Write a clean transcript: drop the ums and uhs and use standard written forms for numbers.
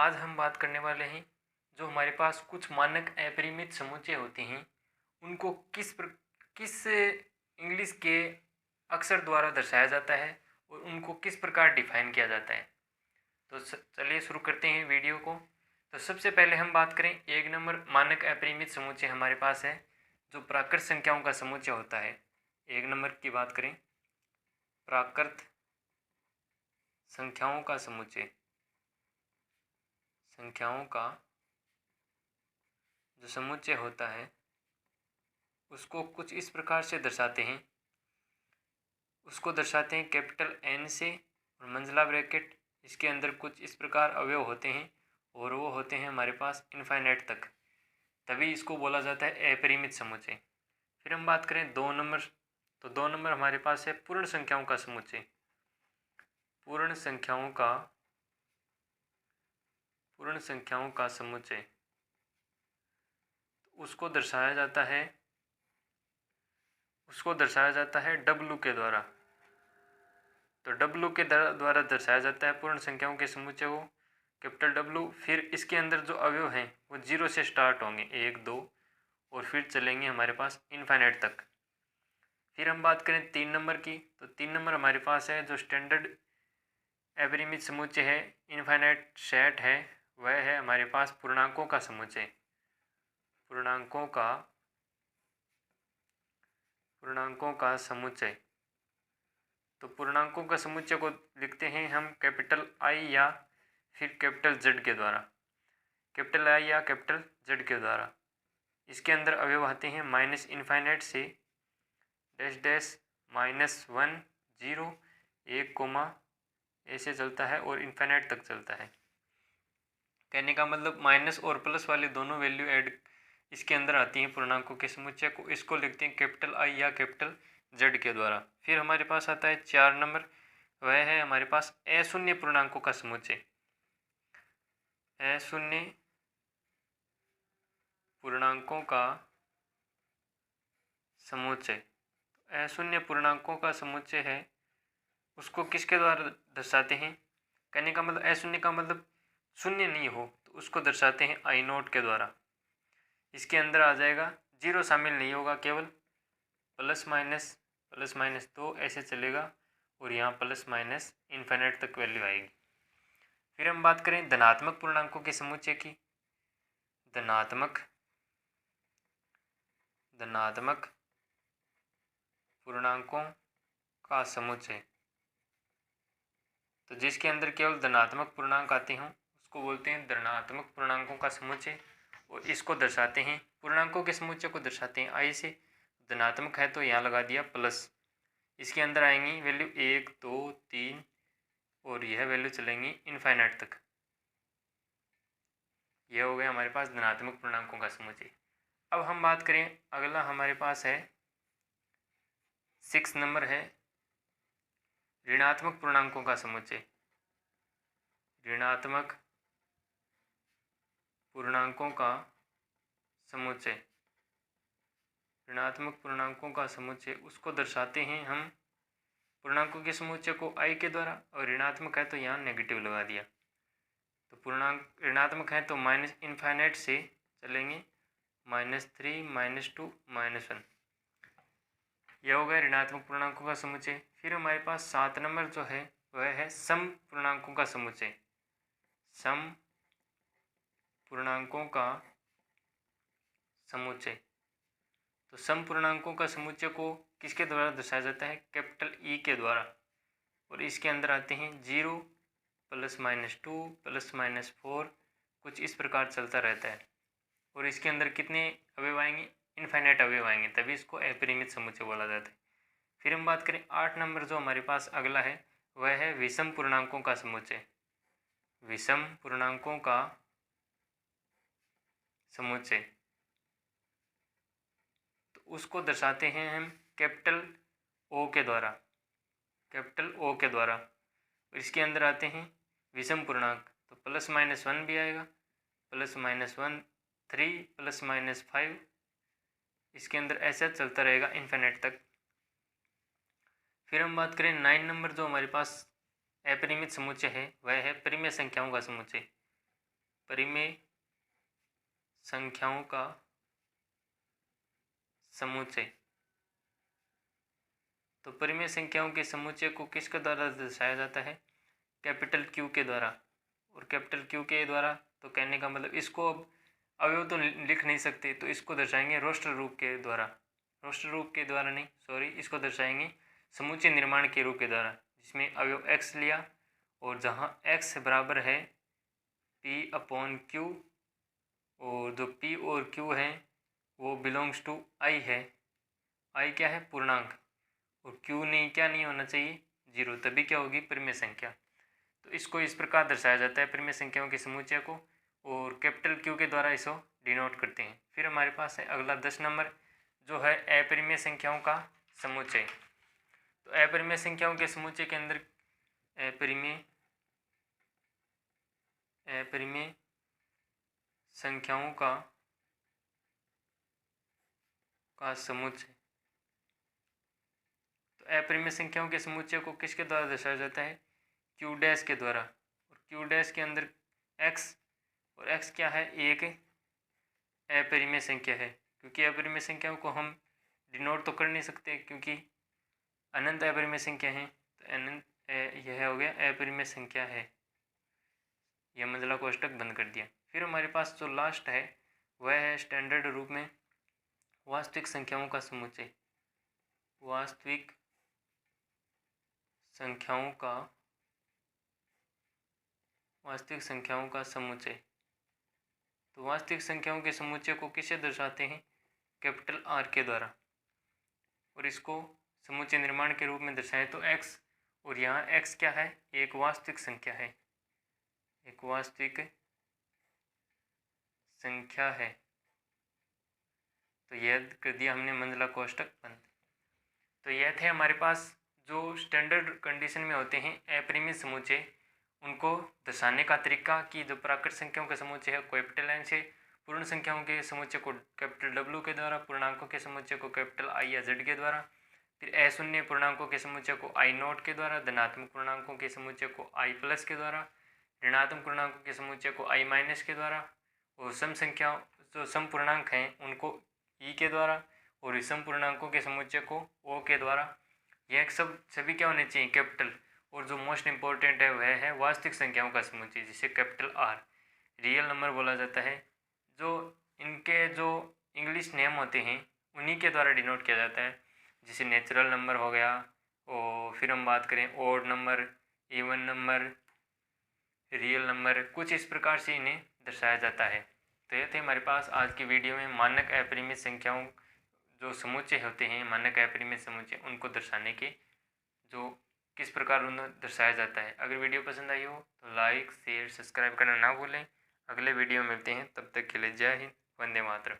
आज हम बात करने वाले हैं जो हमारे पास कुछ मानक अपरिमित समुच्चय होते हैं उनको किस इंग्लिश के अक्षर द्वारा दर्शाया जाता है और उनको किस प्रकार डिफाइन किया जाता है। तो चलिए शुरू करते हैं वीडियो को। तो सबसे पहले हम बात करें, एक नंबर मानक अपरिमित समुच्चय हमारे पास है जो प्राकृत संख्याओं का समुच्चय होता है। एक नंबर की बात करें, प्राकृत संख्याओं का समुच्चय, संख्याओं का जो समुच्चय होता है उसको कुछ इस प्रकार से दर्शाते हैं। उसको दर्शाते हैं कैपिटल एन से और मंझला ब्रैकेट, इसके अंदर कुछ इस प्रकार अवयव होते हैं और वो होते हैं हमारे पास इनफाइनाइट तक, तभी इसको बोला जाता है अपरिमित समुच्चय। फिर हम बात करें दो नंबर, तो दो नंबर हमारे पास है पूर्ण संख्याओं का समुच्चय। पूर्ण संख्याओं का समुच्चय उसको दर्शाया जाता है डब्लू के द्वारा। तो डब्लू के द्वारा दर्शाया जाता है पूर्ण संख्याओं के समुच्चय को, कैपिटल डब्लू। फिर इसके अंदर जो अवयव हैं वो जीरो से स्टार्ट होंगे, एक दो, और फिर चलेंगे हमारे पास इनफाइनाइट तक। फिर हम बात करें तीन नंबर की, तो तीन नंबर हमारे पास है जो स्टैंडर्ड अपरिमित समुच्चय है, इनफाइनाइट सेट है, वह है हमारे पास पूर्णांकों का समुच्चय। पूर्णांकों का समुच्चय, तो पूर्णांकों का समुच्चय को लिखते हैं हम कैपिटल आई या फिर कैपिटल जेड के द्वारा, कैपिटल आई या कैपिटल जेड के द्वारा। इसके अंदर अवयव आते हैं माइनस इनफाइनाइट से dash dash minus one zero एक कोमा, ऐसे चलता है और इनफाइनाइट तक चलता है। कहने का मतलब माइनस और प्लस वाले दोनों वैल्यू ऐड इसके अंदर आती हैं पूर्णांकों के समुच्चय को, इसको लिखते हैं कैपिटल आई या कैपिटल जेड के द्वारा। फिर हमारे पास आता है चार नंबर, वह है हमारे पास अशून्य पूर्णांकों का समुच्चय। अशून्य पूर्णांकों का समुच्चय, अशून्य पूर्णांकों का समुच्चय है उसको किसके द्वारा दर्शाते हैं। कहने का मतलब अशून्य का मतलब शून्य नहीं हो तो उसको दर्शाते हैं आई नोट के द्वारा। इसके अंदर आ जाएगा, जीरो शामिल नहीं होगा, केवल प्लस माइनस दो ऐसे चलेगा और यहाँ प्लस माइनस इनफाइनाइट तक वैल्यू आएगी। फिर हम बात करें धनात्मक पूर्णांकों के समुच्चय की। धनात्मक पूर्णांकों का समुच्चय, तो जिसके अंदर केवल धनात्मक पूर्णांक आते हों उसको बोलते हैं धनात्मक पूर्णांकों का समुच्चय, और इसको दर्शाते हैं, पूर्णांकों के समुच्चय को दर्शाते हैं आई से। धनात्मक है तो यहाँ लगा दिया प्लस, इसके अंदर आएंगी वैल्यू एक दो तीन और यह वैल्यू चलेंगी इनफाइनाइट तक। यह हो गया हमारे पास धनात्मक पूर्णांकों का समुच्चय। अब हम बात करें, अगला हमारे पास है 6 नंबर है ऋणात्मक पूर्णांकों का समुच्चय। ऋणात्मक पूर्णांकों का समुच्चय, ऋणात्मक पूर्णांकों का समुच्चय उसको दर्शाते हैं हम पूर्णांकों के समुच्चय को आई के द्वारा, और ऋणात्मक है तो यहाँ नेगेटिव लगा दिया। तो पूर्णांक ऋणात्मक है तो माइनस इनफाइनाइट से चलेंगे -3 -2 -1, यह हो गया ऋणात्मक पूर्णांकों का समुच्चय। फिर हमारे पास 7 नंबर जो है वह है सम पूर्णांकों का समुच्चय। सम पूर्णांकों का समुच्चय, तो सम पूर्णांकों का समुच्चय को किसके द्वारा दर्शाया जाता है, कैपिटल ई के द्वारा, और इसके अंदर आते हैं 0 +-2 +-4, कुछ इस प्रकार चलता रहता है, और इसके अंदर कितने अवयव आएंगे, इनफाइनाइट अवयव आएंगे, तभी इसको अपरिमित समुच्चय बोला जाता है। फिर हम बात करें 8 नंबर जो हमारे पास अगला है वह है विषम पूर्णांकों का समुच्चय। विषम पूर्णांकों का समुच्चय, तो उसको दर्शाते हैं हम कैपिटल ओ के द्वारा, कैपिटल ओ के द्वारा, और इसके अंदर आते हैं विषम पूर्णांक, तो +-1 भी आएगा, +-1 3 +-5, इसके अंदर ऐसा चलता रहेगा इनफिनिट तक। फिर हम बात करें 9 नंबर जो हमारे पास अपरिमित समुच्चय है वह है परिमेय संख्याओं का समुच्चय। परिमेय संख्याओं का समुच्चय। तो परिमेय संख्याओं के समुच्चय को किसके द्वारा दर्शाया जाता है? कैपिटल क्यू के द्वारा। और कैपिटल क्यू के द्वारा तो कहने का मतलब इसको अब अवयव तो लिख नहीं सकते, तो इसको दर्शाएंगे रोस्टर रूप के द्वारा। रोस्टर रूप के द्वारा नहीं, सॉरी, इसको दर्शाएंगे समुच्चय निर्माण के रूप के द्वारा, जिसमें अवयव x लिया और जहाँ x बराबर है p/q और जो p और q है वो बिलोंग्स टू i है। i क्या है? पूर्णांक। और q नहीं, क्या नहीं होना चाहिए? 0, तभी क्या होगी? परिमेय संख्या। तो इसको इस प्रकार दर्शाया जाता है परिमेय संख्याओं के समुच्चय को, और कैपिटल क्यू के द्वारा इसको डिनोट करते हैं। फिर हमारे पास है अगला 10 नंबर, जो है अपरिमेय संख्याओं का समुच्चय। तो अपरिमेय संख्याओं के समुच्चय के अंदर अपरिमेय संख्याओं का समुच्चय। तो अपरिमेय संख्याओं के समुच्चय को किसके द्वारा दर्शाया जाता है? क्यू डैश के द्वारा। और क्यू डैश के अंदर x, और x क्या है? एक अपरिमेय संख्या है, क्योंकि अपरिमेय संख्याओं को हम डिनोट तो कर नहीं सकते क्योंकि अनंत अपरिमेय संख्या है। तो अनंत यह हो गया अपरिमेय संख्या है। यह मंझला कोष्टक बंद कर दिया। फिर हमारे पास जो लास्ट है वह है स्टैंडर्ड रूप में वास्तविक संख्याओं का समुच्चय। वास्तविक संख्याओं का समुच्चय। तो वास्तविक संख्याओं के समुच्चय को किससे दर्शाते हैं? कैपिटल R के द्वारा। और इसको समुच्चय निर्माण के रूप में दर्शाएं तो x, और यहाँ x क्या है? एक वास्तविक संख्या है, एक वास्तविक संख्या है। तो यह कर दिया हमने मंझला कोष्टक बंद। तो यह थे हमारे पास जो स्टैंडर्ड कंडीशन में होते हैं अपरिमेय समुच्चय, उनको दर्शाने का तरीका कि जो प्राकृत संख्याओं का समुच्चय है कैपिटल N से, पूर्ण संख्याओं के समुच्चय को कैपिटल W के द्वारा, पूर्णांकों के समुच्चय को कैपिटल I या Z के द्वारा, फिर अशून्य पूर्णांकों के समुच्चय को I नोट के द्वारा, धनात्मक पूर्णांकों के समुच्चय को I प्लस के द्वारा, ऋणात्मक पूर्णांकों के समुच्चय को I माइनस के द्वारा, और सम संख्याओं जो सम पूर्णांक हैं उनको E के द्वारा, और विषम पूर्णांकों के समुच्चय को O के द्वारा। यह सभी क्या होने चाहिए? कैपिटल। और जो मोस्ट इंपॉर्टेंट है वह है वास्तविक संख्याओं का समुच्चय, जिसे कैपिटल R रियल नंबर बोला जाता है। जो इनके जो इंग्लिश नेम होते हैं उन्हीं के द्वारा डिनोट किया जाता है, जैसे नेचुरल नंबर हो गया, और फिर हम बात करें odd number, even number, real number, कुछ इस प्रकार से इन्हें दर्शाया जाता है। तो ये थे हमारे पास आज की वीडियो में मानक अपरिमेय संख्याओं जो समुच्चय होते हैं, मानक अपरिमेय समुच्चय, उनको दर्शाने के जो किस प्रकार उन्हें दर्शाया जाता है। अगर वीडियो पसंद आई हो तो लाइक, शेयर, सब्सक्राइब करना ना भूलें। अगले वीडियो में मिलते हैं, तब तक के लिए जय हिंद, वंदे मातरम।